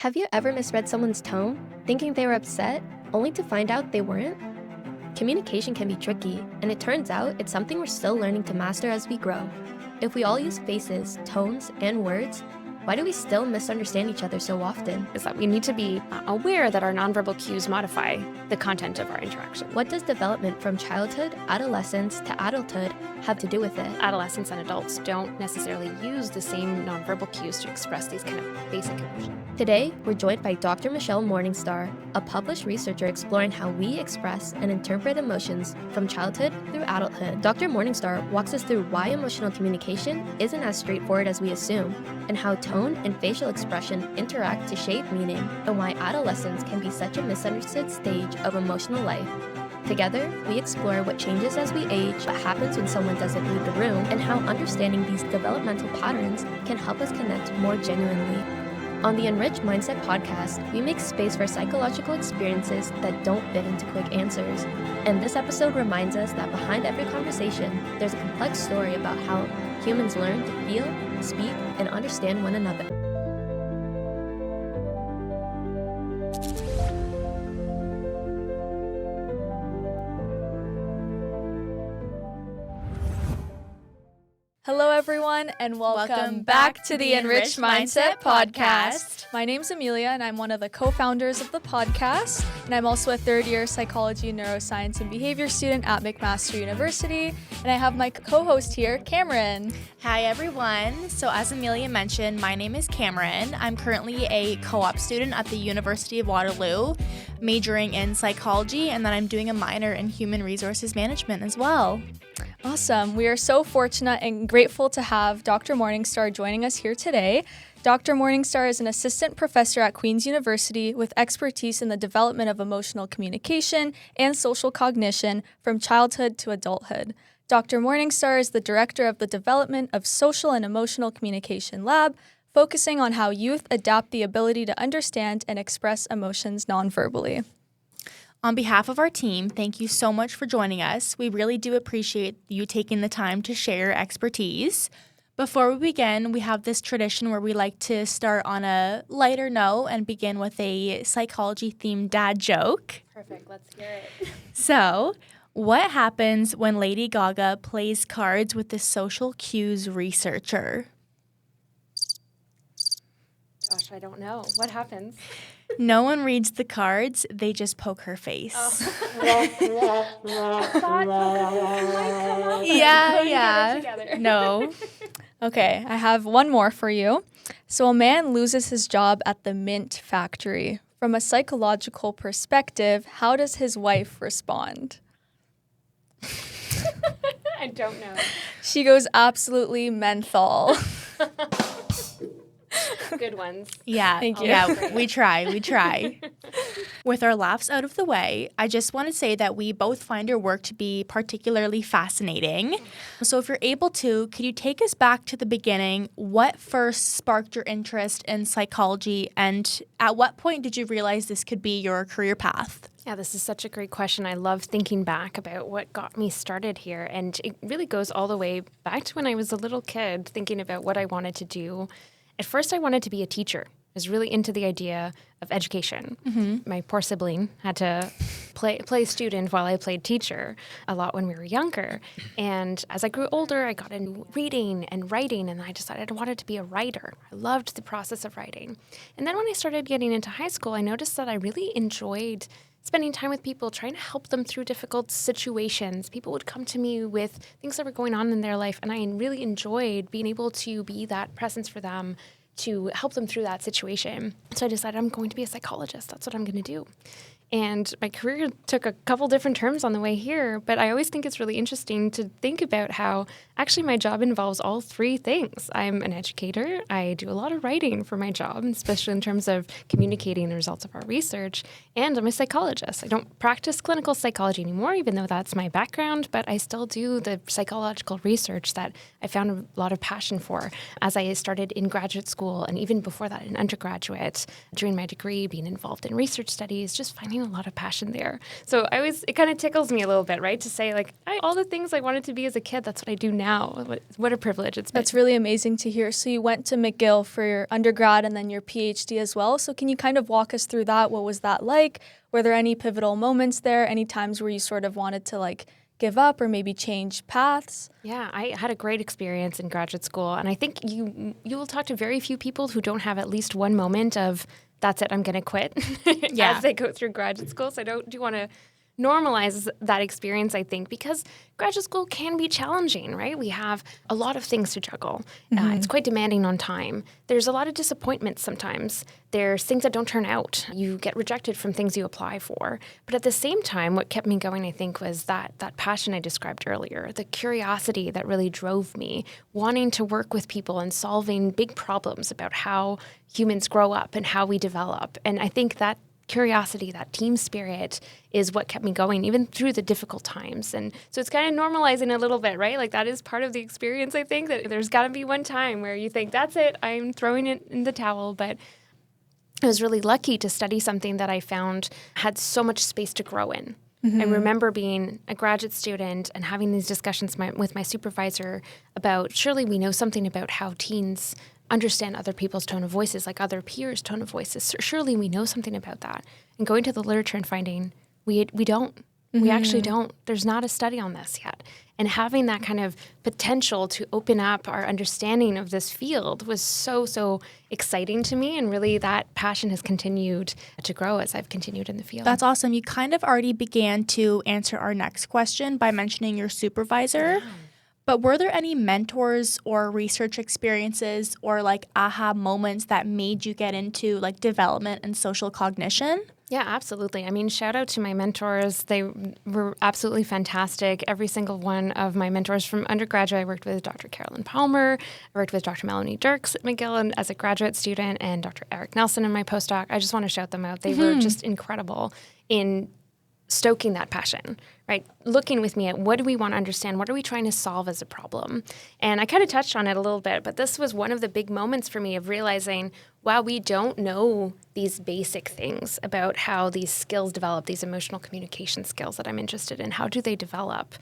Have you ever misread someone's tone, thinking they were upset, only to find out they weren't? Communication can be tricky, and it turns out it's something we're still learning to master as we grow. If we all use faces, tones, and words, why do we still misunderstand each other so often? Is that we need to be aware that our nonverbal cues modify the content of our interaction. What does development from childhood, adolescence, to adulthood have to do with it? Adolescents and adults don't necessarily use the same nonverbal cues to express these kind of basic emotions. Today, we're joined by Dr. Michelle Morningstar, a published researcher exploring how we express and interpret emotions from childhood through adulthood. Dr. Morningstar walks us through why emotional communication isn't as straightforward as we assume, and how tone and facial expression interact to shape meaning, and why adolescence can be such a misunderstood stage of emotional life. Together, we explore what changes as we age, what happens when someone doesn't read the room, and how understanding these developmental patterns can help us connect more genuinely. On the Enriched Mindset Podcast, we make space for psychological experiences that don't fit into quick answers. And this episode reminds us that behind every conversation, there's a complex story about how humans learn to feel, speak, and understand one another. Hello, everyone, and welcome back to the Enriched Mindset Podcast. My name's Emilia, and I'm one of the co-founders of the podcast, and I'm also a third-year psychology, neuroscience, and behavior student at McMaster University, and I have my co-host here, Cameryn. Hi, everyone. So as Emilia mentioned, my name is Cameryn. I'm currently a co-op student at the University of Waterloo, majoring in psychology, and then I'm doing a minor in human resources management as well. Awesome. We are so fortunate and grateful to have Dr. Morningstar joining us here today. Dr. Morningstar is an assistant professor at Queen's University with expertise in the development of emotional communication and social cognition from childhood to adulthood. Dr. Morningstar is the director of the Development of Social and Emotional Communication Lab, focusing on how youth adapt the ability to understand and express emotions nonverbally. On behalf of our team, thank you so much for joining us. We really do appreciate you taking the time to share your expertise. Before we begin, we have this tradition where we like to start on a lighter note and begin with a psychology-themed dad joke. Perfect. Let's hear it. So, what happens when Lady Gaga plays cards with the social cues researcher? Gosh, I don't know. What happens? No one reads the cards, they just poke her face. Yeah. No. Okay, I have one more for you. So a man loses his job at the mint factory. From a psychological perspective, how does his wife respond? I don't know. She goes absolutely menthol. Good ones. Yeah. Thank you. Yeah, we try. With our laughs out of the way, I just want to say that we both find your work to be particularly fascinating. So if you're able to, could you take us back to the beginning? What first sparked your interest in psychology, and at what point did you realize this could be your career path? Yeah, this is such a great question. I love thinking back about what got me started here. And it really goes all the way back to when I was a little kid, thinking about what I wanted to do. At first, I wanted to be a teacher. I was really into the idea of education. Mm-hmm. My poor sibling had to play student while I played teacher a lot when we were younger. And as I grew older, I got into reading and writing, and I decided I wanted to be a writer. I loved the process of writing. And then when I started getting into high school, I noticed that I really enjoyed spending time with people, trying to help them through difficult situations. People would come to me with things that were going on in their life, and I really enjoyed being able to be that presence for them to help them through that situation. So I decided I'm going to be a psychologist. That's what I'm going to do. And my career took a couple different turns on the way here, but I always think it's really interesting to think about how actually my job involves all three things. I'm an educator. I do a lot of writing for my job, especially in terms of communicating the results of our research. And I'm a psychologist. I don't practice clinical psychology anymore, even though that's my background, but I still do the psychological research that I found a lot of passion for as I started in graduate school, and even before that in undergraduate, during my degree, being involved in research studies, just finding seeing a lot of passion there. So it kind of tickles me a little bit, right? To say like, all the things I wanted to be as a kid, that's what I do now. What a privilege it's been. That's really amazing to hear. So you went to McGill for your undergrad and then your PhD as well. So can you kind of walk us through that? What was that like? Were there any pivotal moments there? Any times where you sort of wanted to like give up or maybe change paths? Yeah, I had a great experience in graduate school. And I think you will talk to very few people who don't have at least one moment of, that's it, I'm going to quit as they go through graduate school. So I do want to normalize that experience, I think, because graduate school can be challenging, right? We have a lot of things to juggle. It's quite demanding on time. There's a lot of disappointments sometimes. There's things that don't turn out. You get rejected from things you apply for. But at the same time, what kept me going, I think, was that passion I described earlier, the curiosity that really drove me, wanting to work with people and solving big problems about how humans grow up and how we develop. And I think that curiosity, that team spirit is what kept me going even through the difficult times. And so it's kind of normalizing a little bit, right? Like that is part of the experience, I think, that there's got to be one time where you think, that's it, I'm throwing it in the towel. But I was really lucky to study something that I found had so much space to grow in. I remember being a graduate student and having these discussions with my supervisor about, surely we know something about how teens understand other people's tone of voices, like other peers' tone of voices. Surely we know something about that. And going to the literature and finding we don't. We actually don't. There's not a study on this yet. And having that kind of potential to open up our understanding of this field was so exciting to me. And really that passion has continued to grow as I've continued in the field. That's awesome. You kind of already began to answer our next question by mentioning your supervisor. Yeah. But were there any mentors or research experiences or like aha moments that made you get into like development and social cognition? Yeah, absolutely. I mean, shout out to my mentors. They were absolutely fantastic. Every single one of my mentors from undergraduate, I worked with Dr. Carolyn Palmer, I worked with Dr. Melanie Dirks at McGill and as a graduate student, and Dr. Eric Nelson in my postdoc. I just want to shout them out. They were just incredible in stoking that passion, right? Looking with me at what do we want to understand? What are we trying to solve as a problem? And I kind of touched on it a little bit, but this was one of the big moments for me of realizing, wow, we don't know these basic things about how these skills develop, these emotional communication skills that I'm interested in. How do they develop?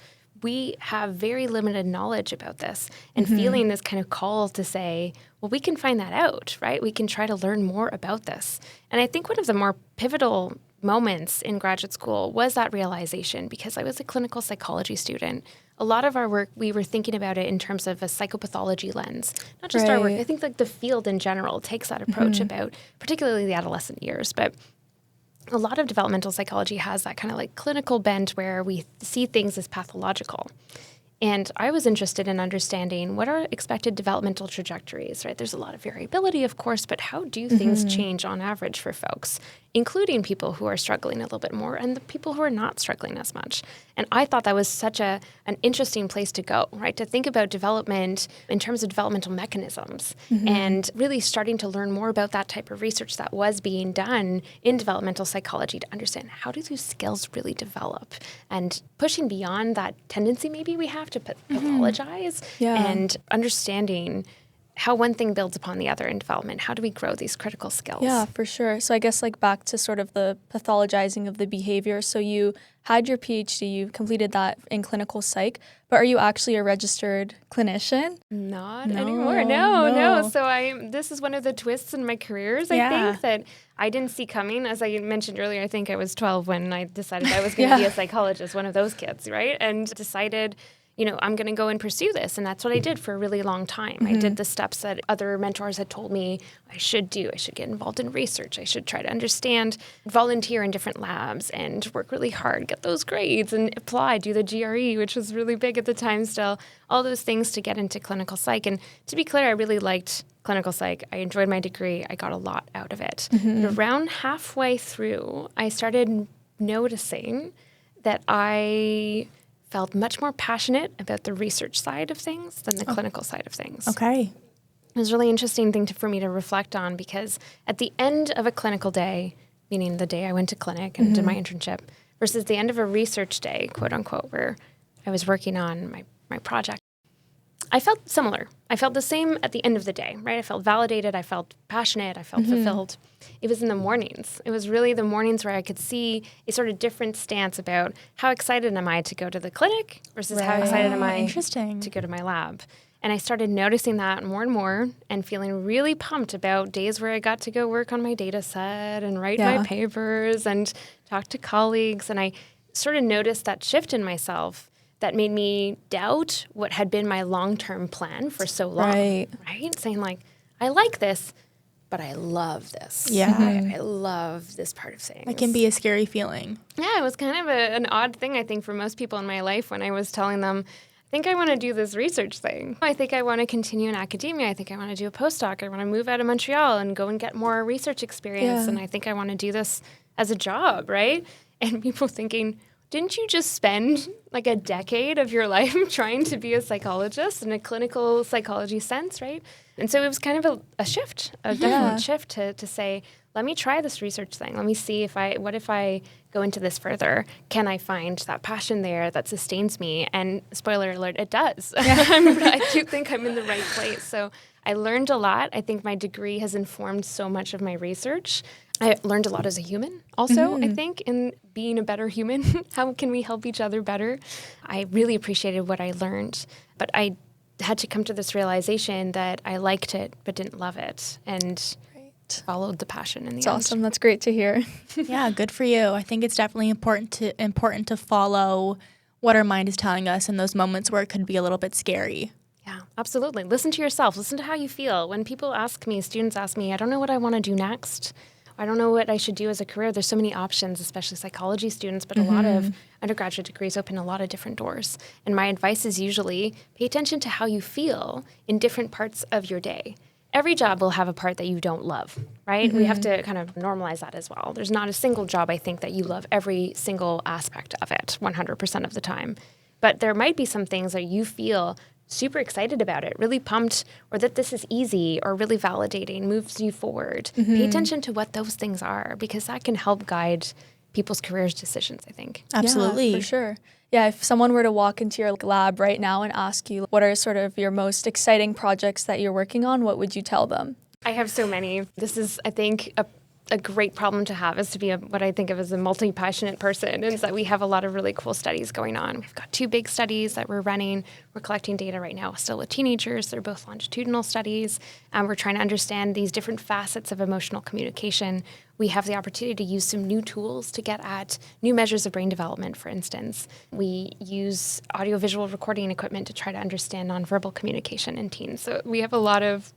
We have very limited knowledge about this and feeling this kind of call to say, well, we can find that out, right? We can try to learn more about this. And I think one of the more pivotal moments in graduate school was that realization because I was a clinical psychology student. A lot of our work, we were thinking about it in terms of a psychopathology lens, not just our work. I think like the field in general takes that approach about particularly the adolescent years, but a lot of developmental psychology has that kind of like clinical bent where we see things as pathological. And I was interested in understanding what are expected developmental trajectories, right? There's a lot of variability, of course, but how do things change on average for folks, including people who are struggling a little bit more and the people who are not struggling as much? And I thought that was such an interesting place to go, right? To think about development in terms of developmental mechanisms and really starting to learn more about that type of research that was being done in developmental psychology to understand how do these skills really develop and pushing beyond that tendency maybe we have to pathologize and understanding how one thing builds upon the other in development. How do we grow these critical skills? Yeah, for sure. So I guess like back to sort of the pathologizing of the behavior. So you had your PhD, you completed that in clinical psych, but are you actually a registered clinician? Not anymore. No. So this is one of the twists in my careers, I think, that I didn't see coming. As I mentioned earlier, I think I was 12 when I decided I was going to be a psychologist, one of those kids, right? And decided, I'm going to go and pursue this. And that's what I did for a really long time. I did the steps that other mentors had told me I should do. I should get involved in research. I should try to understand, volunteer in different labs and work really hard, get those grades and apply, do the GRE, which was really big at the time still, all those things to get into clinical psych. And to be clear, I really liked clinical psych. I enjoyed my degree. I got a lot out of it. But around halfway through, I started noticing that I felt much more passionate about the research side of things than the clinical side of things. Okay. It was a really interesting thing for me to reflect on because at the end of a clinical day, meaning the day I went to clinic and did my internship, versus the end of a research day, quote unquote, where I was working on my project, I felt similar. I felt the same at the end of the day, right? I felt validated. I felt passionate. I felt fulfilled. It was in the mornings. It was really the mornings where I could see a sort of different stance about how excited am I to go to the clinic versus how excited am I to go to my lab. And I started noticing that more and more and feeling really pumped about days where I got to go work on my data set and write my papers and talk to colleagues. And I sort of noticed that shift in myself that made me doubt what had been my long-term plan for so long, right? Saying like, I like this, but I love this. Yeah. I love this part of things. It can be a scary feeling. Yeah, it was kind of an odd thing, I think, for most people in my life when I was telling them, I think I want to do this research thing. I think I want to continue in academia. I think I want to do a postdoc. I want to move out of Montreal and go and get more research experience. And I think I want to do this as a job, right? And people thinking, didn't you just spend like a decade of your life trying to be a psychologist in a clinical psychology sense, right? And so it was kind of a shift, a definite shift to say, let me try this research thing. Let me see what if I go into this further? Can I find that passion there that sustains me? And spoiler alert, it does. I do think I'm in the right place. So I learned a lot. I think my degree has informed so much of my research. I learned a lot as a human also, I think, in being a better human. How can we help each other better? I really appreciated what I learned, but I had to come to this realization that I liked it but didn't love it and followed the passion in the end. That's awesome. That's great to hear. Yeah, good for you. I think it's definitely important to follow what our mind is telling us in those moments where it could be a little bit scary. Yeah, absolutely. Listen to yourself. Listen to how you feel. When people students ask me, I don't know what I want to do next. I don't know what I should do as a career. There's so many options, especially psychology students, but a lot of undergraduate degrees open a lot of different doors. And my advice is usually pay attention to how you feel in different parts of your day. Every job will have a part that you don't love, right? We have to kind of normalize that as well. There's not a single job, I think, that you love every single aspect of it 100% of the time. But there might be some things that you feel super excited about it, really pumped, or that this is easy or really validating, moves you forward. Pay attention to what those things are because that can help guide people's careers decisions, I think. Absolutely. Yeah, for sure. Yeah, if someone were to walk into your lab right now and ask you what are sort of your most exciting projects that you're working on, what would you tell them? I have so many. This is, I think, a great problem to have is to be what I think of as a multi-passionate person, is that we have a lot of really cool studies going on. We've got 2 big studies that we're running. We're collecting data right now still with teenagers. They're both longitudinal studies. We're trying to understand these different facets of emotional communication. We have the opportunity to use some new tools to get at new measures of brain development, for instance. We use audiovisual recording equipment to try to understand nonverbal communication in teens. So we have a lot of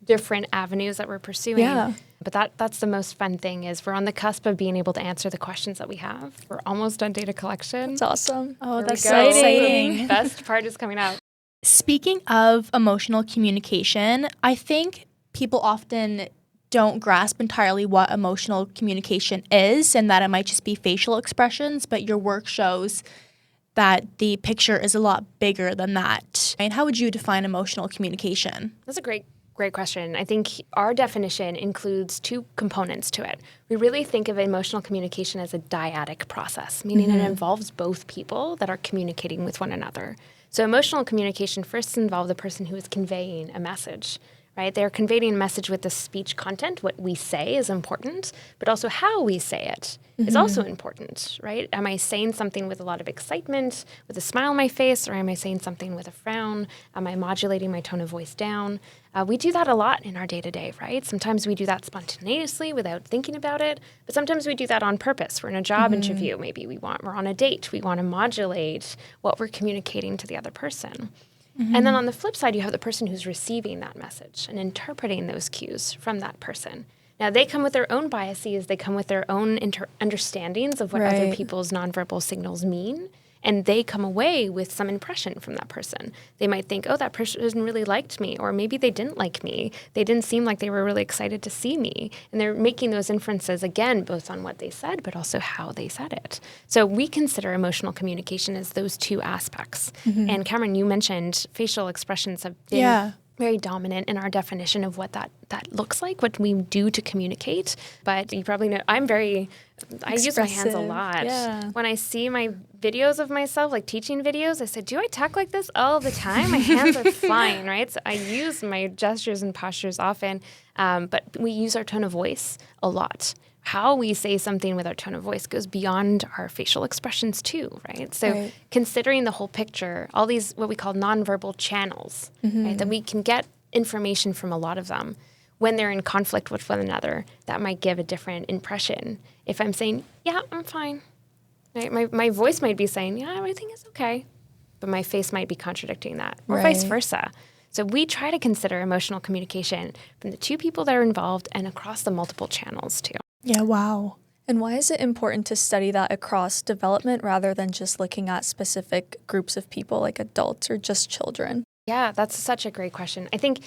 different avenues that we're pursuing. Yeah. But that's the most fun thing is we're on the cusp of being able to answer the questions that we have. We're almost done data collection. That's awesome. Oh, that's exciting. The best part is coming out. Speaking of emotional communication, I think people often don't grasp entirely what emotional communication is and that it might just be facial expressions, but your work shows that the picture is a lot bigger than that. And how would you define emotional communication? That's a great question. I think our definition includes 2 components to it. We really think of emotional communication as a dyadic process, meaning it involves both people that are communicating with one another. So emotional communication first involves the person who is conveying a message, right? They're conveying a message with the speech content. What we say is important, but also how we say it is also important, right? Am I saying something with a lot of excitement, with a smile on my face, or am I saying something with a frown? Am I modulating my tone of voice down? We do that a lot in our day-to-day, right? Sometimes we do that spontaneously without thinking about it, but sometimes we do that on purpose. We're in a job interview. Maybe we're on a date. We want to modulate what we're communicating to the other person. And then on the flip side, you have the person who's receiving that message and interpreting those cues from that person. Now, they come with their own biases. They come with their own understandings of what other people's nonverbal signals mean. And they come away with some impression from that person. They might think, oh, that person really liked me, or maybe they didn't like me. They didn't seem like they were really excited to see me. And they're making those inferences, again, both on what they said, but also how they said it. So we consider emotional communication as those 2 aspects. And Cameryn, you mentioned facial expressions have been very dominant in our definition of what that looks like, what we do to communicate. But you probably know I use my hands a lot. Yeah. When I see my videos of myself, like teaching videos, I say, do I talk like this all the time? My hands are flying, right? So I use my gestures and postures often, but we use our tone of voice a lot. How we say something with our tone of voice goes beyond our facial expressions too, right? So considering the whole picture, all these what we call nonverbal channels, right, that we can get information from a lot of them. When they're in conflict with one another, that might give a different impression. If I'm saying, yeah, I'm fine, right? My voice might be saying, yeah, everything is okay, but my face might be contradicting that, or vice versa. So we try to consider emotional communication from the two people that are involved and across the multiple channels too. Yeah, wow. And why is it important to study that across development rather than just looking at specific groups of people like adults or just children? Yeah, that's such a great question. I think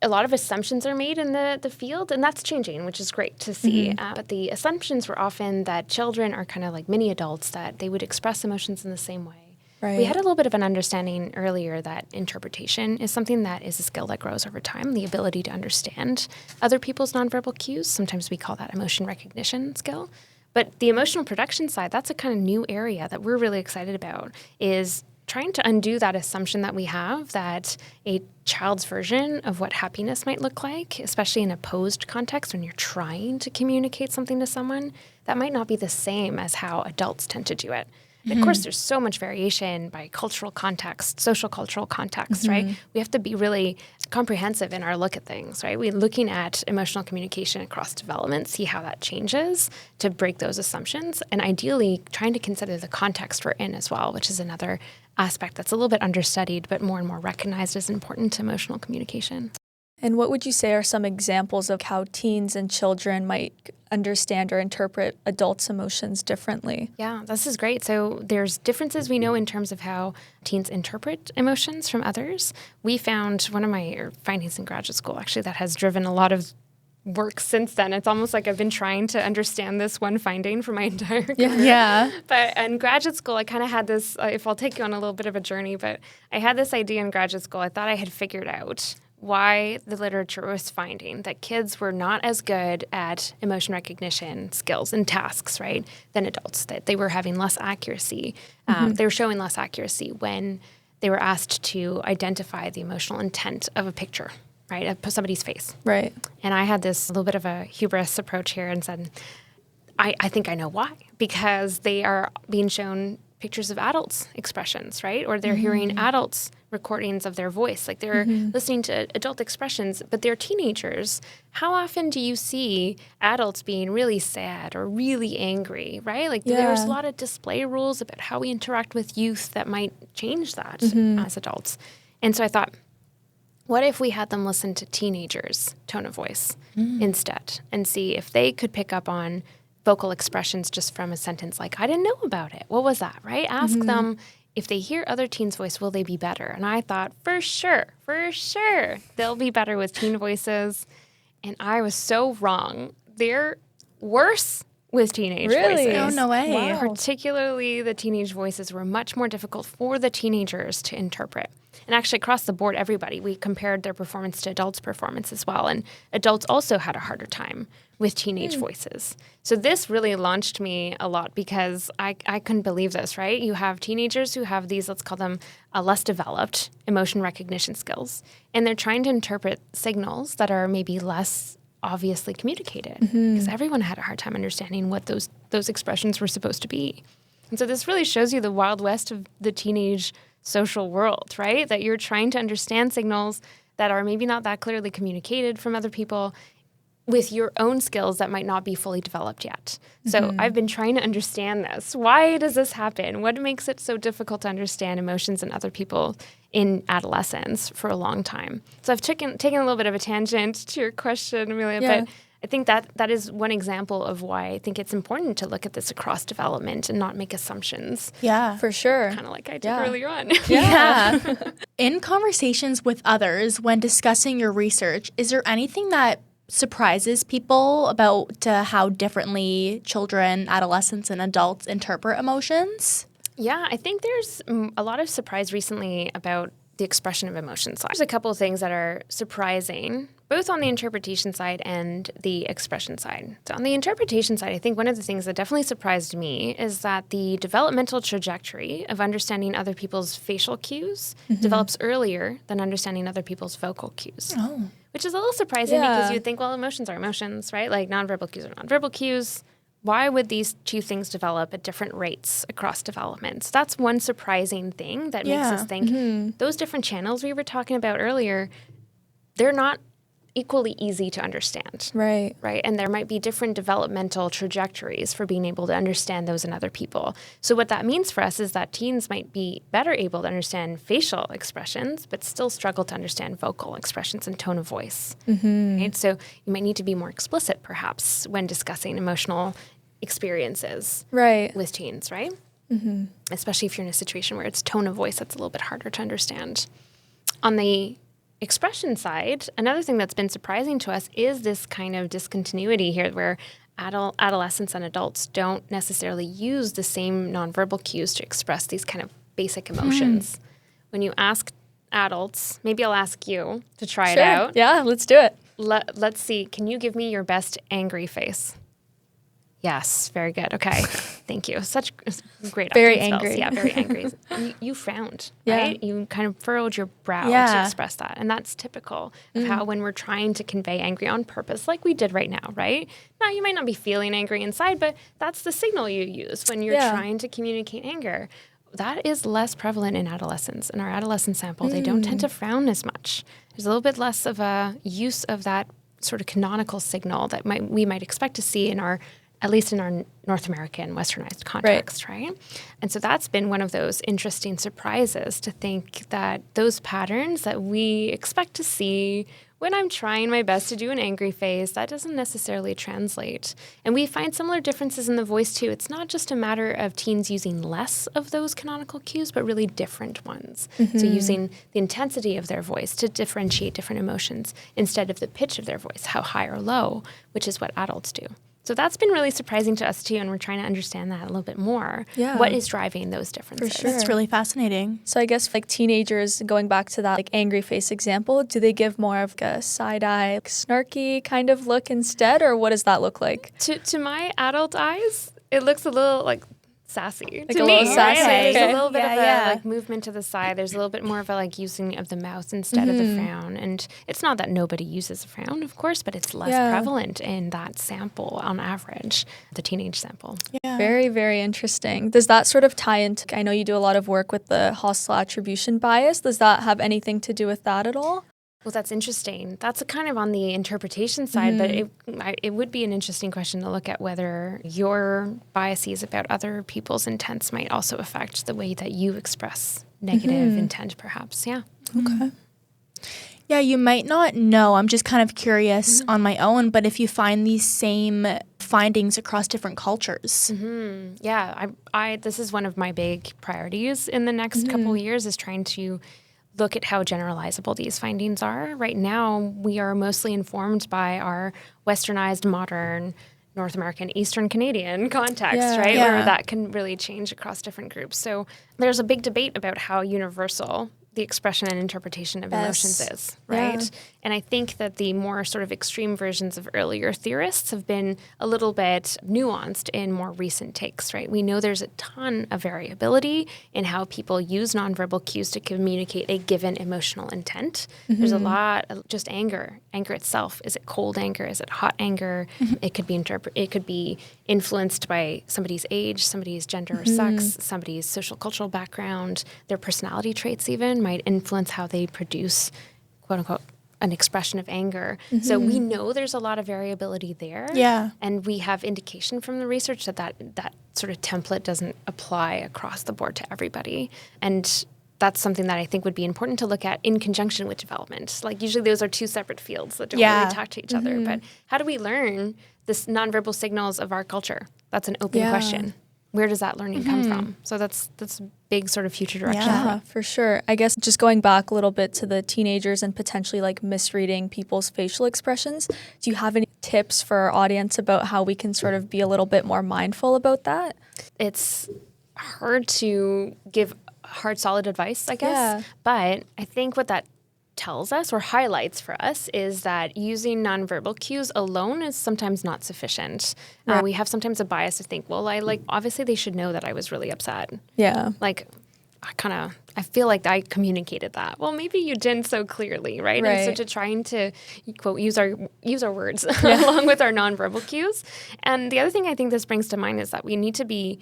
a lot of assumptions are made in the field, and that's changing, which is great to see. But the assumptions were often that children are kind of like mini adults, that they would express emotions in the same way. Right. We had a little bit of an understanding earlier that interpretation is something that is a skill that grows over time, the ability to understand other people's nonverbal cues. Sometimes we call that emotion recognition skill. But the emotional production side, that's a kind of new area that we're really excited about, is trying to undo that assumption that we have that a child's version of what happiness might look like, especially in a posed context when you're trying to communicate something to someone, that might not be the same as how adults tend to do it. Of course, there's so much variation by cultural context, social cultural context, right? We have to be really comprehensive in our look at things, right? We're looking at emotional communication across development, see how that changes to break those assumptions, and ideally trying to consider the context we're in as well, which is another aspect that's a little bit understudied, but more and more recognized as important to emotional communication. And what would you say are some examples of how teens and children might understand or interpret adults' emotions differently? Yeah, this is great. So there's differences we know in terms of how teens interpret emotions from others. We found one of my findings in graduate school, actually, that has driven a lot of work since then. It's almost like I've been trying to understand this one finding for my entire career. Yeah. But in graduate school, I kind of had this, if I'll take you on a little bit of a journey, but I had this idea in graduate school. I thought I had figured out why the literature was finding that kids were not as good at emotion recognition skills and tasks, right, than adults, that they were having less accuracy. They were showing less accuracy when they were asked to identify the emotional intent of a picture, right, of somebody's face. Right. And I had this little bit of a hubris approach here and said, I think I know why, because they are being shown pictures of adults' expressions, right? Or they're hearing adults' recordings of their voice. Like they're listening to adult expressions, but they're teenagers. How often do you see adults being really sad or really angry, right? Like there's a lot of display rules about how we interact with youth that might change that as adults. And so I thought, what if we had them listen to teenagers' tone of voice instead and see if they could pick up on vocal expressions just from a sentence like, I didn't know about it. What was that, right? Ask them, if they hear other teens' voice, will they be better? And I thought, for sure, they'll be better with teen voices. And I was so wrong. They're worse with teenage voices. Oh, no way. Wow. Particularly the teenage voices were much more difficult for the teenagers to interpret. And actually across the board, everybody, we compared their performance to adults' performance as well. And adults also had a harder time with teenage voices. So this really launched me a lot because I couldn't believe this, right? You have teenagers who have these, let's call them less developed emotion recognition skills. And they're trying to interpret signals that are maybe less obviously communicated because everyone had a hard time understanding what those expressions were supposed to be. And so this really shows you the wild west of the teenage social world, right? That you're trying to understand signals that are maybe not that clearly communicated from other people with your own skills that might not be fully developed yet. So I've been trying to understand this. Why does this happen? What makes it so difficult to understand emotions in other people in adolescence for a long time? So I've taken a little bit of a tangent to your question, Emilia, but I think that is one example of why I think it's important to look at this across development and not make assumptions. Yeah. For sure. Kind of like I did earlier on. Yeah. In conversations with others, when discussing your research, is there anything that surprises people about how differently children, adolescents, and adults interpret emotions? Yeah, I think there's a lot of surprise recently about the expression of emotions side. There's a couple of things that are surprising, both on the interpretation side and the expression side. So on the interpretation side, I think one of the things that definitely surprised me is that the developmental trajectory of understanding other people's facial cues develops earlier than understanding other people's vocal cues. Oh. Which is a little surprising because you'd think, well, emotions are emotions, right? Like nonverbal cues are nonverbal cues. Why would these two things develop at different rates across developments? That's one surprising thing that makes us think those different channels we were talking about earlier, they're not equally easy to understand. Right. And there might be different developmental trajectories for being able to understand those in other people. So what that means for us is that teens might be better able to understand facial expressions, but still struggle to understand vocal expressions and tone of voice. Right? So you might need to be more explicit, perhaps, when discussing emotional experiences with teens, right? Especially if you're in a situation where it's tone of voice that's a little bit harder to understand. On the expression side, another thing that's been surprising to us is this kind of discontinuity here where adolescents and adults don't necessarily use the same nonverbal cues to express these kind of basic emotions. When you ask adults, maybe I'll ask you to try it out. Yeah, let's do it. Let's see. Can you give me your best angry face? Yes, very good. Okay, thank you. Such great. Very angry. Yeah, very angry. You frowned, right? You kind of furrowed your brow to express that. And that's typical of how when we're trying to convey angry on purpose, like we did right now, right? Now, you might not be feeling angry inside, but that's the signal you use when you're trying to communicate anger. That is less prevalent in adolescents. In our adolescent sample, they don't tend to frown as much. There's a little bit less of a use of that sort of canonical signal that we might expect to see in our, at least in our North American westernized context, right? And so that's been one of those interesting surprises to think that those patterns that we expect to see when I'm trying my best to do an angry face, that doesn't necessarily translate. And we find similar differences in the voice too. It's not just a matter of teens using less of those canonical cues, but really different ones. So using the intensity of their voice to differentiate different emotions instead of the pitch of their voice, how high or low, which is what adults do. So that's been really surprising to us too, and we're trying to understand that a little bit more. Yeah. What is driving those differences? For sure. That's really fascinating. So I guess like teenagers, going back to that like angry face example, do they give more of a side-eye, like, snarky kind of look instead, or what does that look like? To my adult eyes, it looks a little like sassy. Like to a me, little sassy. Right? There's a little bit of a like movement to the side. There's a little bit more of a like using of the mouth instead of the frown. And it's not that nobody uses a frown, of course, but it's less prevalent in that sample on average, the teenage sample. Yeah. Very, very interesting. Does that sort of tie into, I know you do a lot of work with the hostile attribution bias. Does that have anything to do with that at all? Well, that's interesting. That's kind of on the interpretation side, but it would be an interesting question to look at whether your biases about other people's intents might also affect the way that you express negative intent, perhaps. Yeah. Okay. Yeah, you might not know. I'm just kind of curious on my own, but if you find these same findings across different cultures. Yeah, I this is one of my big priorities in the next couple of years is trying to look at how generalizable these findings are. Right now, we are mostly informed by our westernized, modern, North American, Eastern Canadian context, right? Where that can really change across different groups. So there's a big debate about how universal the expression and interpretation of emotions is, right? Yeah. And I think that the more sort of extreme versions of earlier theorists have been a little bit nuanced in more recent takes, right? We know there's a ton of variability in how people use nonverbal cues to communicate a given emotional intent. There's a lot of just anger. Anger itself. Is it cold anger? Is it hot anger? It could be it could be influenced by somebody's age, somebody's gender or sex, somebody's social cultural background, their personality traits even might influence how they produce, quote unquote, an expression of anger. So we know there's a lot of variability there. Yeah. And we have indication from the research that sort of template doesn't apply across the board to everybody. And that's something that I think would be important to look at in conjunction with development. Like usually those are two separate fields that don't really talk to each other. But how do we learn this nonverbal signals of our culture? That's an open question. Where does that learning come from? So that's a big sort of future direction. Yeah, for sure. I guess just going back a little bit to the teenagers and potentially like misreading people's facial expressions, do you have any tips for our audience about how we can sort of be a little bit more mindful about that? It's hard to give hard, solid advice, I guess. Yeah. But I think what that tells us or highlights for us is that using nonverbal cues alone is sometimes not sufficient. Right. We have sometimes a bias to think, well, obviously they should know that I was really upset. Yeah. Like, I feel like I communicated that. Well, maybe you didn't so clearly, right? And so to trying to, quote, use our words along with our nonverbal cues. And the other thing I think this brings to mind is that we need to be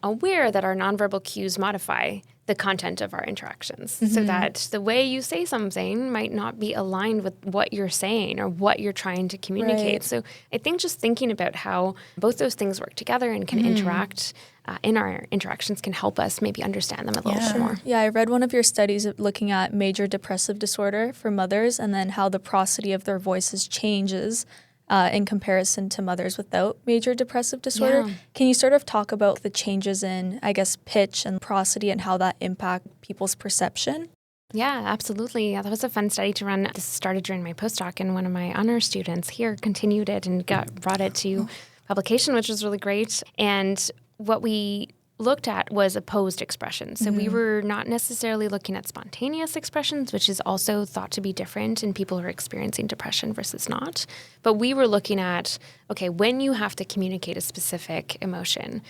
aware that our nonverbal cues modify the content of our interactions, so that the way you say something might not be aligned with what you're saying or what you're trying to communicate. Right. So I think just thinking about how both those things work together and can interact in our interactions can help us maybe understand them a little bit more. Yeah, I read one of your studies looking at major depressive disorder for mothers and then how the prosody of their voices changes in comparison to mothers without major depressive disorder. Yeah. Can you sort of talk about the changes in, I guess, pitch and prosody and how that impact people's perception? Yeah, absolutely. Yeah, that was a fun study to run. This started during my postdoc, and one of my honor students here continued it and brought it to publication, which was really great. And what we looked at was opposed expressions. So we were not necessarily looking at spontaneous expressions, which is also thought to be different in people who are experiencing depression versus not. But we were looking at, okay, when you have to communicate a specific emotion,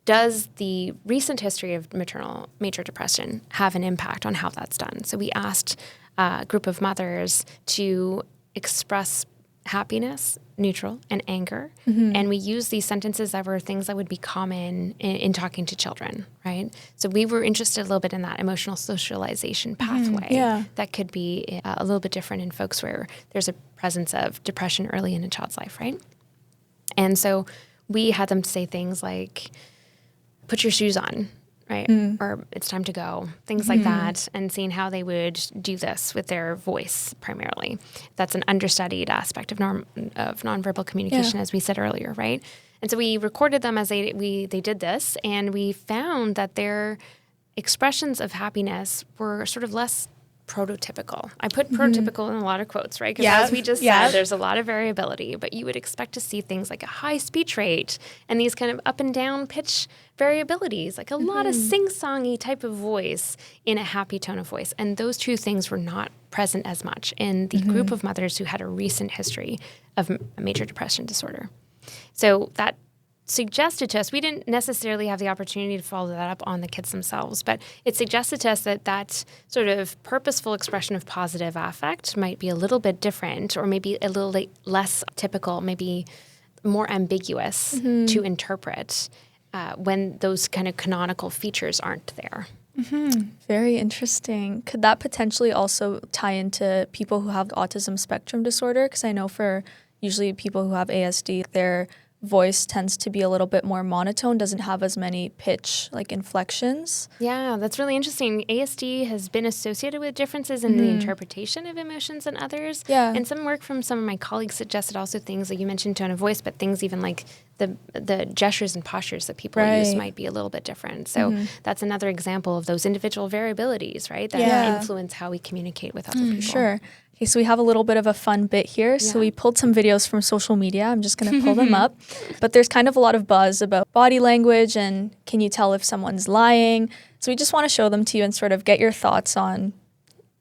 does the recent history of maternal major depression have an impact on how that's done? So we asked a group of mothers to express happiness, neutral, and anger. And we used these sentences that were things that would be common in talking to children, right? So we were interested a little bit in that emotional socialization pathway that could be a little bit different in folks where there's a presence of depression early in a child's life, right? And so we had them say things like, put your shoes on, right? Or it's time to go, things like that, and seeing how they would do this with their voice primarily. That's an understudied aspect of nonverbal communication, as we said earlier, right? And so we recorded them as they did this, and we found that their expressions of happiness were sort of less prototypical. I put prototypical in a lot of quotes, right? Because as we just said, there's a lot of variability, but you would expect to see things like a high speech rate and these kind of up and down pitch variabilities, like a lot of sing-songy type of voice in a happy tone of voice. And those two things were not present as much in the group of mothers who had a recent history of major depression disorder. So that suggested to us, we didn't necessarily have the opportunity to follow that up on the kids themselves, but it suggested to us that sort of purposeful expression of positive affect might be a little bit different, or maybe a little less typical, maybe more ambiguous to interpret when those kind of canonical features aren't there. Very interesting. Could that potentially also tie into people who have autism spectrum disorder? Because I know for usually people who have ASD, their voice tends to be a little bit more monotone, doesn't have as many pitch like inflections. Yeah, that's really interesting. ASD has been associated with differences in the interpretation of emotions in others. Yeah. And some work from some of my colleagues suggested also things like you mentioned tone of voice, but things even like the gestures and postures that people use might be a little bit different. So that's another example of those individual variabilities, right? That influence how we communicate with other people. Sure. Okay, so we have a little bit of a fun bit here. So we pulled some videos from social media. I'm just going to pull them up. But there's kind of a lot of buzz about body language and can you tell if someone's lying? So we just want to show them to you and sort of get your thoughts on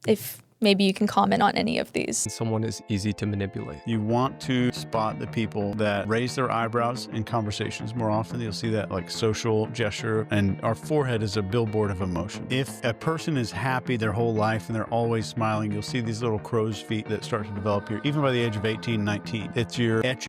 if maybe you can comment on any of these. Someone is easy to manipulate. You want to spot the people that raise their eyebrows in conversations more often. You'll see that like social gesture, and our forehead is a billboard of emotion. If a person is happy their whole life and they're always smiling, you'll see these little crow's feet that start to develop here, even by the age of 18, 19. It's your etch.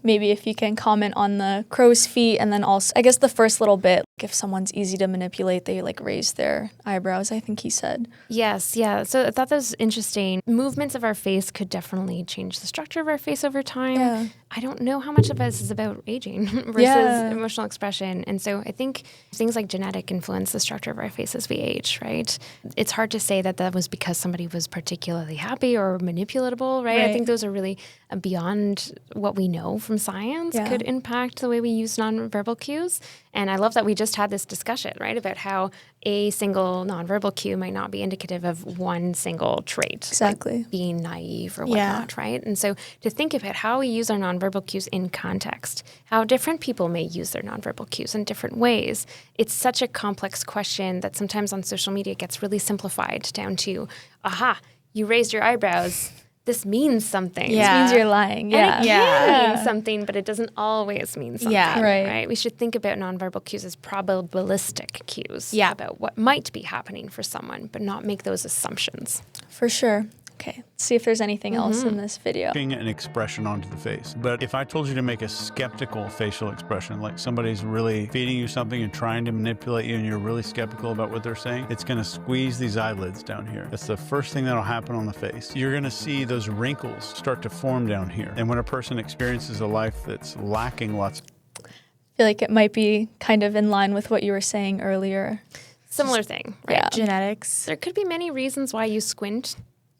Maybe if you can comment on the crow's feet, and then also, I guess the first little bit, like if someone's easy to manipulate, they like raise their eyebrows, I think he said. Yes, yeah. So I thought that was interesting. Movements of our face could definitely change the structure of our face over time. Yeah. I don't know how much of this is about aging versus emotional expression. And so I think things like genetic influence the structure of our face as we age, right? It's hard to say that was because somebody was particularly happy or manipulatable, right? I think those are really beyond what we know from science Yeah. could impact the way we use nonverbal cues. And I love that we just had this discussion, right, about how a single nonverbal cue might not be indicative of one single trait. Exactly. Like being naive or whatnot, right? And so to think about how we use our nonverbal cues in context, how different people may use their nonverbal cues in different ways, it's such a complex question that sometimes on social media gets really simplified down to, aha, you raised your eyebrows. This means something. This means you're lying. Yeah. And it can mean something, but it doesn't always mean something. Yeah. Right. We should think about nonverbal cues as probabilistic cues Yeah. about what might be happening for someone, but not make those assumptions. For sure. Okay, let's see if there's anything else in this video. Putting an expression onto the face. But if I told you to make a skeptical facial expression, like somebody's really feeding you something and trying to manipulate you and you're really skeptical about what they're saying, it's going to squeeze these eyelids down here. That's the first thing that'll happen on the face. You're going to see those wrinkles start to form down here. And when a person experiences a life that's lacking lots, I feel like it might be kind of in line with what you were saying earlier. Similar thing, right? Yeah. Genetics. There could be many reasons why you squint.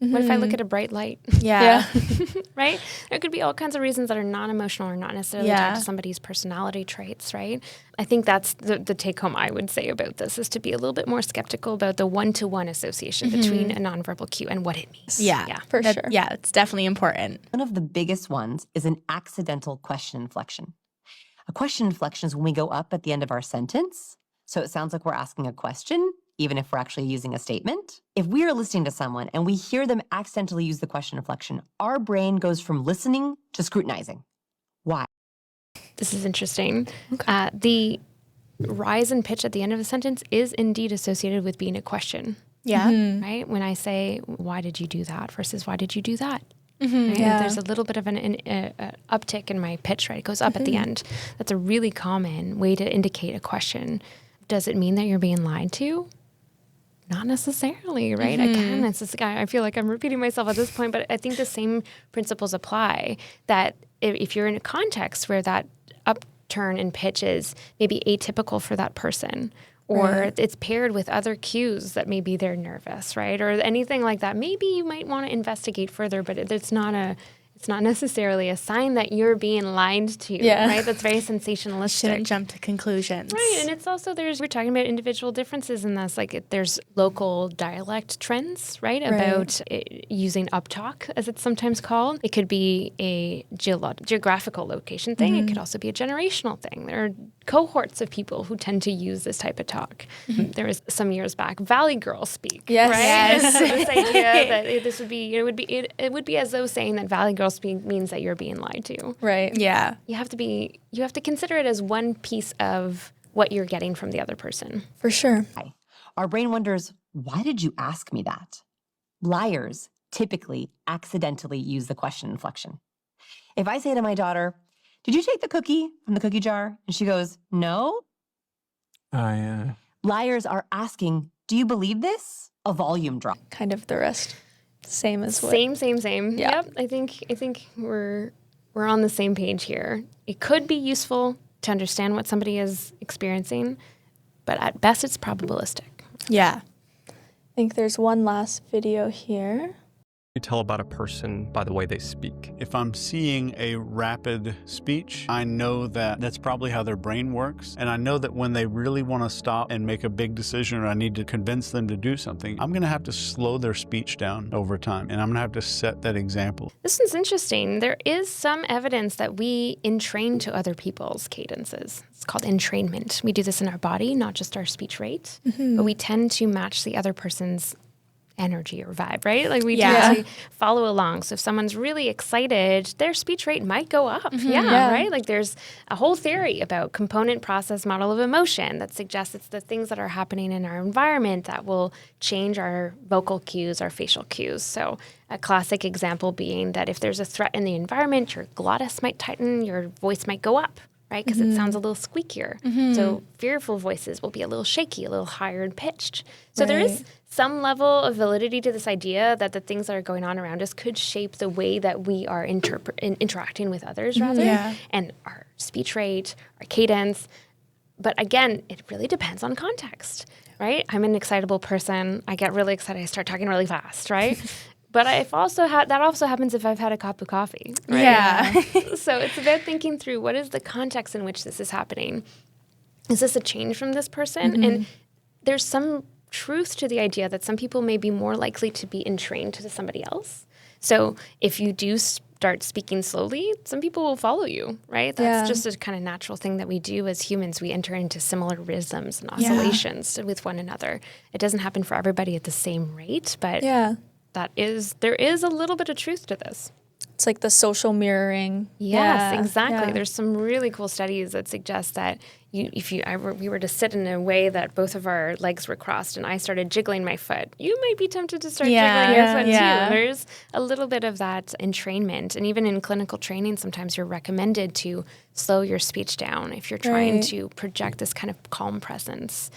What if I look at a bright light? Yeah. Right? There could be all kinds of reasons that are non-emotional or not necessarily tied to somebody's personality traits, right? I think that's the take-home I would say about this, is to be a little bit more skeptical about the one-to-one association between a nonverbal cue and what it means. Yeah. For sure. Yeah, it's definitely important. One of the biggest ones is an accidental question inflection. A question inflection is when we go up at the end of our sentence, so it sounds like we're asking a question, even if we're actually using a statement. If we are listening to someone and we hear them accidentally use the question inflection, our brain goes from listening to scrutinizing. Why? This is interesting. The rise in pitch at the end of a sentence is indeed associated with being a question, Yeah. right? When I say, why did you do that versus why did you do that? Right? Yeah. There's a little bit of an uptick in my pitch, right? It goes up at the end. That's a really common way to indicate a question. Does it mean that you're being lied to? Not necessarily, right? Again, I feel like I'm repeating myself at this point, but I think the same principles apply, that if you're in a context where that upturn in pitch is maybe atypical for that person, or it's paired with other cues that maybe they're nervous, right? Or anything like that, maybe you might want to investigate further, but it's not necessarily a sign that you're being lied to, right? That's very sensationalistic. Shouldn't jump to conclusions. Right, and it's also, we're talking about individual differences in this, like there's local dialect trends, right? About using uptalk, as it's sometimes called. It could be a geographical location thing. It could also be a generational thing. There are cohorts of people who tend to use this type of talk. There was some years back, Valley Girl speak, Yes. right? Yes. This idea that this would be, it would be as though saying that Valley Girl speak means that you're being lied to. Right. Yeah. You have to consider it as one piece of what you're getting from the other person. For sure. Our brain wonders, why did you ask me that? Liars typically accidentally use the question inflection. If I say to my daughter, did you take the cookie from the cookie jar? And she goes, no. Liars are asking, do you believe this? A volume drop. Kind of the rest. Same as what. Same. Yeah. Yep. I think we're on the same page here. It could be useful to understand what somebody is experiencing, but at best it's probabilistic. Yeah. I think there's one last video here. You tell about a person by the way they speak. if I'm seeing a rapid speech, I know that that's probably how their brain works. And I know that when they really want to stop and make a big decision, or I need to convince them to do something, I'm going to have to slow their speech down over time. And I'm going to have to set that example. This one's interesting. There is some evidence that we entrain to other people's cadences. It's called entrainment. We do this in our body, not just our speech rate, but we tend to match the other person's energy or vibe, right? Like we tend to follow along. So if someone's really excited, their speech rate might go up. Right? Like there's a whole theory about component process model of emotion that suggests it's the things that are happening in our environment that will change our vocal cues, our facial cues. So a classic example being that if there's a threat in the environment, your glottis might tighten, your voice might go up, right? Because it sounds a little squeakier. So fearful voices will be a little shaky, a little higher in pitched. So there is some level of validity to this idea that the things that are going on around us could shape the way that we are interacting with others, rather, and our speech rate, our cadence. But again, it really depends on context, right? I'm an excitable person. I get really excited. I start talking really fast, right? But I've also that also happens if I've had a cup of coffee. Right? Yeah. So it's about thinking through what is the context in which this is happening. Is this a change from this person? And there's some truth to the idea that some people may be more likely to be entrained to somebody else. So if you do start speaking slowly, some people will follow you, right? That's just a kind of natural thing that we do as humans. We enter into similar rhythms and oscillations with one another. It doesn't happen for everybody at the same rate, but there is a little bit of truth to this. It's like the social mirroring. Yes, exactly. Yeah. There's some really cool studies that suggest that we were to sit in a way that both of our legs were crossed and I started jiggling my foot, you might be tempted to start jiggling your foot too. There's a little bit of that entrainment. And even in clinical training, sometimes you're recommended to slow your speech down if you're trying to project this kind of calm presence.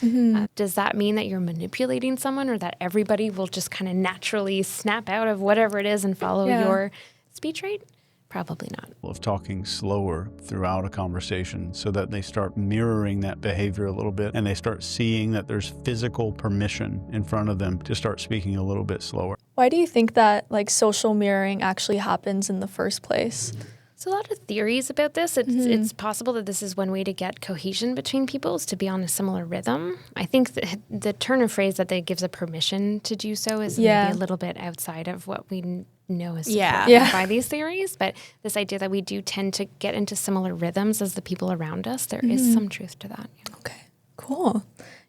Does that mean that you're manipulating someone or that everybody will just kind of naturally snap out of whatever it is and follow your speech rate? Probably not. Of talking slower throughout a conversation so that they start mirroring that behavior a little bit and they start seeing that there's physical permission in front of them to start speaking a little bit slower. Why do you think that like social mirroring actually happens in the first place? There's a lot of theories about this. It's possible that this is one way to get cohesion between people, is to be on a similar rhythm. I think the turn of phrase that gives a permission to do so is maybe a little bit outside of what we know is supported by these theories. But this idea that we do tend to get into similar rhythms as the people around us, there is some truth to that. Yeah. Okay, cool.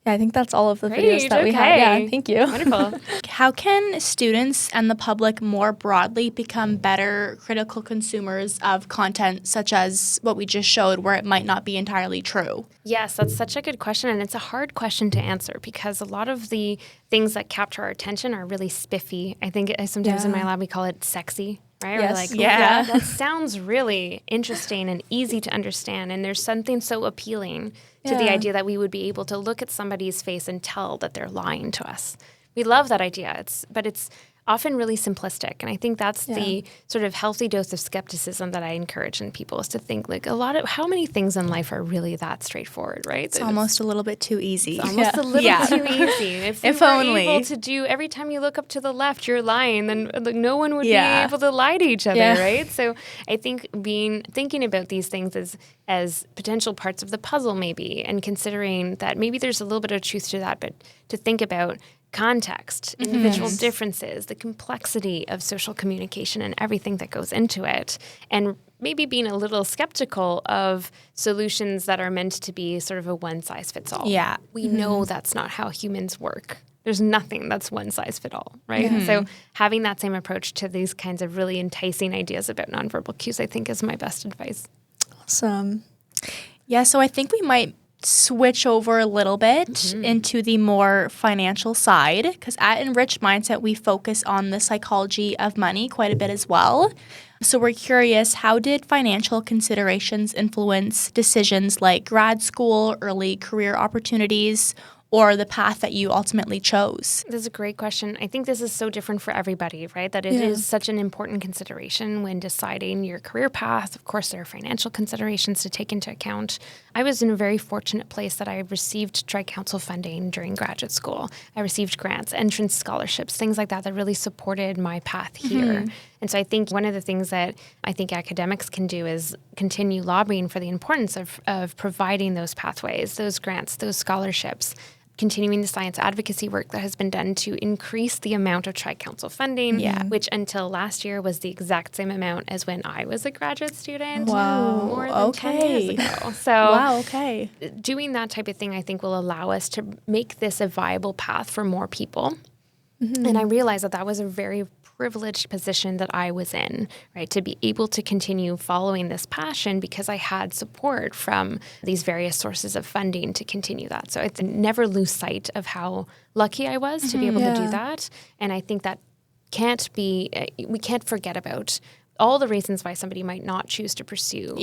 Yeah, I think that's all of the videos that we have. Yeah, thank you. Wonderful. How can students and the public more broadly become better critical consumers of content such as what we just showed where it might not be entirely true? Yes, that's such a good question. And it's a hard question to answer because a lot of the things that capture our attention are really spiffy. I think sometimes in my lab we call it sexy. Right? Yes. We're like, that sounds really interesting and easy to understand. And there's something so appealing to the idea that we would be able to look at somebody's face and tell that they're lying to us. We love that idea, but it's often really simplistic. And I think that's the sort of healthy dose of skepticism that I encourage in people, is to think like how many things in life are really that straightforward, right? It's almost a little bit too easy. It's almost a little too easy. If we were only able to do, every time you look up to the left, you're lying, then no one would be able to lie to each other, right? So I think thinking about these things as potential parts of the puzzle maybe, and considering that maybe there's a little bit of truth to that, but to think about context, individual differences, the complexity of social communication and everything that goes into it, and maybe being a little skeptical of solutions that are meant to be sort of a one-size-fits-all. Yeah. We know that's not how humans work. There's nothing that's one-size-fits-all, right? So having that same approach to these kinds of really enticing ideas about nonverbal cues, I think, is my best advice. Awesome. Yeah, so I think we might switch over a little bit into the more financial side, because at Enriched Mindset, we focus on the psychology of money quite a bit as well. So we're curious, how did financial considerations influence decisions like grad school, early career opportunities, or the path that you ultimately chose? This is a great question. I think this is so different for everybody, right? That it is such an important consideration when deciding your career path. Of course, there are financial considerations to take into account. I was in a very fortunate place that I received Tri-Council funding during graduate school. I received grants, entrance scholarships, things like that really supported my path here. And so I think one of the things that I think academics can do is continue lobbying for the importance of providing those pathways, those grants, those scholarships, continuing the science advocacy work that has been done to increase the amount of Tri-Council funding, which until last year was the exact same amount as when I was a graduate student. Wow. More than 10 years ago. So doing that type of thing, I think, will allow us to make this a viable path for more people. And I realized that was a very privileged position that I was in, right, to be able to continue following this passion because I had support from these various sources of funding to continue that. So it's never lose sight of how lucky I was to be able to do that. And I think that we can't forget about all the reasons why somebody might not choose to pursue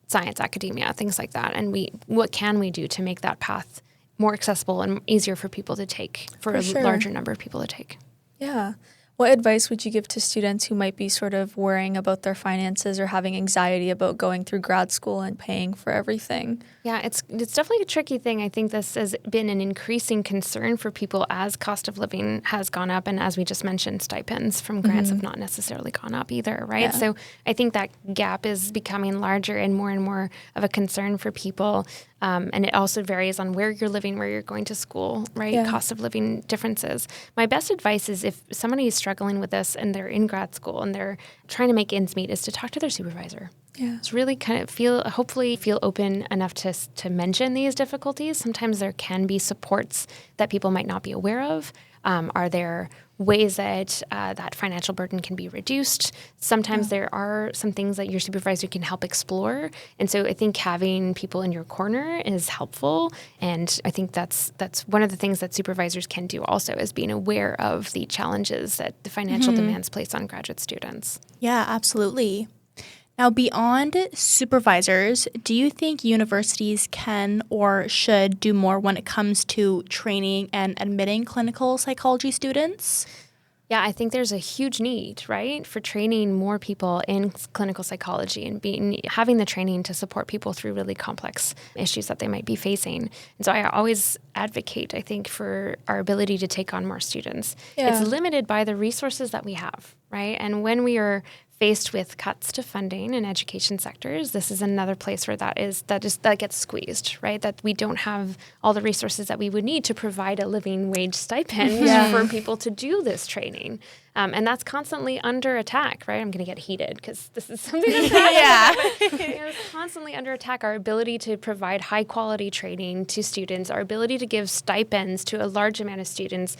science, academia, things like that. And what can we do to make that path more accessible and easier for people to take, for a larger number of people to take? Yeah. What advice would you give to students who might be sort of worrying about their finances or having anxiety about going through grad school and paying for everything? Yeah, it's definitely a tricky thing. I think this has been an increasing concern for people as cost of living has gone up. And as we just mentioned, stipends from grants have not necessarily gone up either, right? Yeah. So I think that gap is becoming larger and more of a concern for people. And it also varies on where you're living, where you're going to school, right? Yeah. Cost of living differences. My best advice is if somebody is struggling with this and they're in grad school and they're trying to make ends meet, is to talk to their supervisor. Yeah. It's really kind of hopefully feel open enough to mention these difficulties. Sometimes there can be supports that people might not be aware of. Are there ways that that financial burden can be reduced? Sometimes there are some things that your supervisor can help explore. And so I think having people in your corner is helpful. And I think that's one of the things that supervisors can do also, is being aware of the challenges that the financial demands place on graduate students. Yeah, absolutely. Now, beyond supervisors, do you think universities can or should do more when it comes to training and admitting clinical psychology students? Yeah, I think there's a huge need, right, for training more people in clinical psychology and having the training to support people through really complex issues that they might be facing. And so I always advocate, I think, for our ability to take on more students. Yeah. It's limited by the resources that we have, right? And when we are faced with cuts to funding in education sectors, this is another place where that gets squeezed, right? That we don't have all the resources that we would need to provide a living wage stipend for people to do this training. And that's constantly under attack, right? I'm going to get heated because this is something that's it's constantly under attack. Our ability to provide high quality training to students, our ability to give stipends to a large amount of students,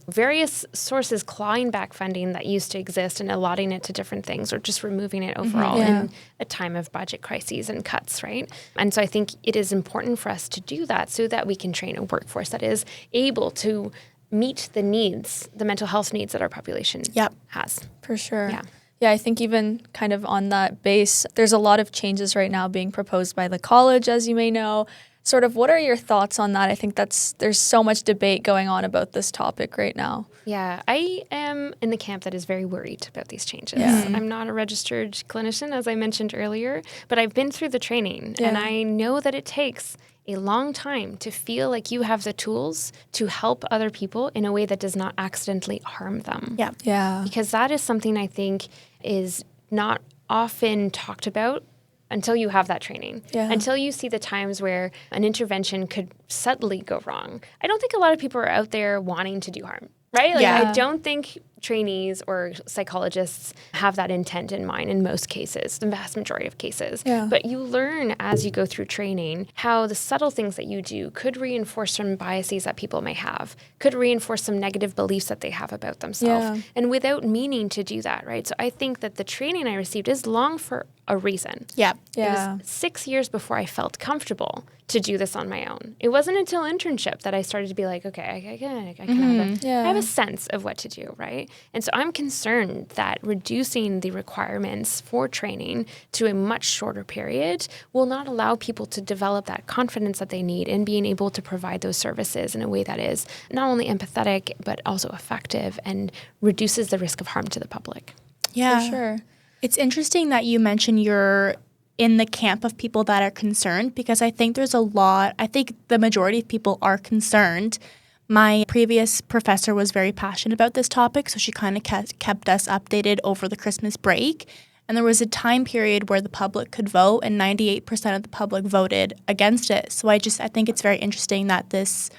various sources clawing back funding that used to exist and allotting it to different things, or just removing it overall in a time of budget crises and cuts, right? And so I think it is important for us to do that so that we can train a workforce that is able to meet the needs, the mental health needs that our population has. For sure. Yeah. Yeah, I think even kind of on that base, there's a lot of changes right now being proposed by the college, as you may know. Sort of, what are your thoughts on that? I think there's so much debate going on about this topic right now. Yeah, I am in the camp that is very worried about these changes. Yeah. I'm not a registered clinician, as I mentioned earlier, but I've been through the training, and I know that it takes a long time to feel like you have the tools to help other people in a way that does not accidentally harm them. Yeah. Yeah. Because that is something I think is not often talked about until you have that training, until you see the times where an intervention could subtly go wrong. I don't think a lot of people are out there wanting to do harm, right? I don't think trainees or psychologists have that intent in mind in most cases, the vast majority of cases. Yeah. But you learn as you go through training how the subtle things that you do could reinforce some biases that people may have, could reinforce some negative beliefs that they have about themselves, and without meaning to do that, right? So I think that the training I received is long for a reason. Yeah. It was 6 years before I felt comfortable to do this on my own. It wasn't until internship that I started to be like, okay, I have a sense of what to do, right? And so I'm concerned that reducing the requirements for training to a much shorter period will not allow people to develop that confidence that they need in being able to provide those services in a way that is not only empathetic, but also effective and reduces the risk of harm to the public. Yeah. For sure. It's interesting that you mentioned you're in the camp of people that are concerned, because I think I think the majority of people are concerned. My previous professor was very passionate about this topic, so she kind of kept us updated over the Christmas break. And there was a time period where the public could vote, and 98% of the public voted against it. So I think it's very interesting that this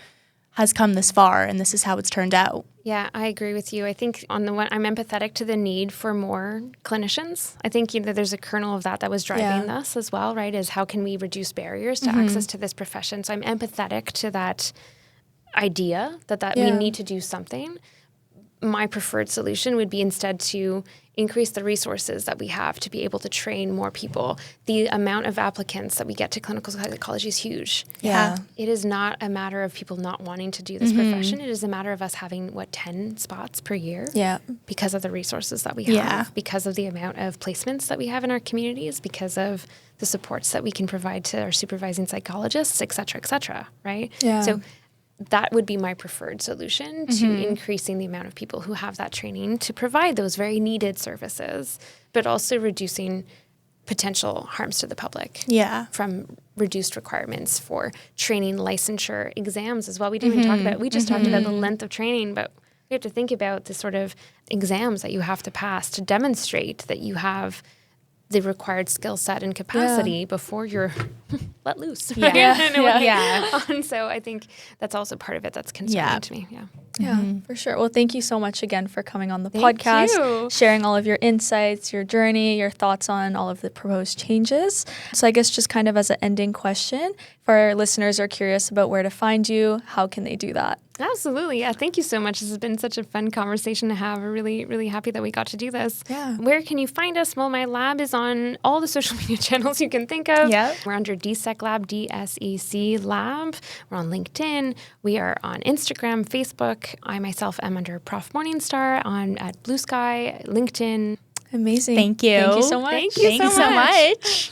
has come this far, and this is how it's turned out. Yeah, I agree with you. I think on the one, I'm empathetic to the need for more clinicians. I think there's a kernel of that was driving us as well, right? Is how can we reduce barriers to access to this profession? So I'm empathetic to that idea that we need to do something. My preferred solution would be instead to increase the resources that we have to be able to train more people. The amount of applicants that we get to clinical psychology is huge. Yeah. It is not a matter of people not wanting to do this profession. It is a matter of us having, 10 spots per year? Yeah. Because of the resources that we have, because of the amount of placements that we have in our communities, because of the supports that we can provide to our supervising psychologists, et cetera, right? Yeah. So that would be my preferred solution to increasing the amount of people who have that training to provide those very needed services, but also reducing potential harms to the public. Yeah. From reduced requirements for training, licensure, exams as well. We didn't even talk about, we just talked about the length of training, but we have to think about the sort of exams that you have to pass to demonstrate that you have the required skill set and capacity before you're let loose. Yeah. Right? Yeah. And so I think that's also part of it that's concerning to me. Yeah. Yeah, for sure. Well, thank you so much again for coming on the Thank podcast, you. sharing all of your insights, your journey, your thoughts on all of the proposed changes. So I guess just kind of as an ending question, if our listeners are curious about where to find you, how can they do that? Absolutely. Yeah. Thank you so much. This has been such a fun conversation to have. We're really, really happy that we got to do this. Yeah. Where can you find us? Well, my lab is on all the social media channels you can think of. Yeah. We're under DSEC Lab, DSEC Lab. We're on LinkedIn. We are on Instagram, Facebook. I myself am under Prof Morningstar at Blue Sky, LinkedIn. Amazing. Thank you. Thank you so much. Thank you so much.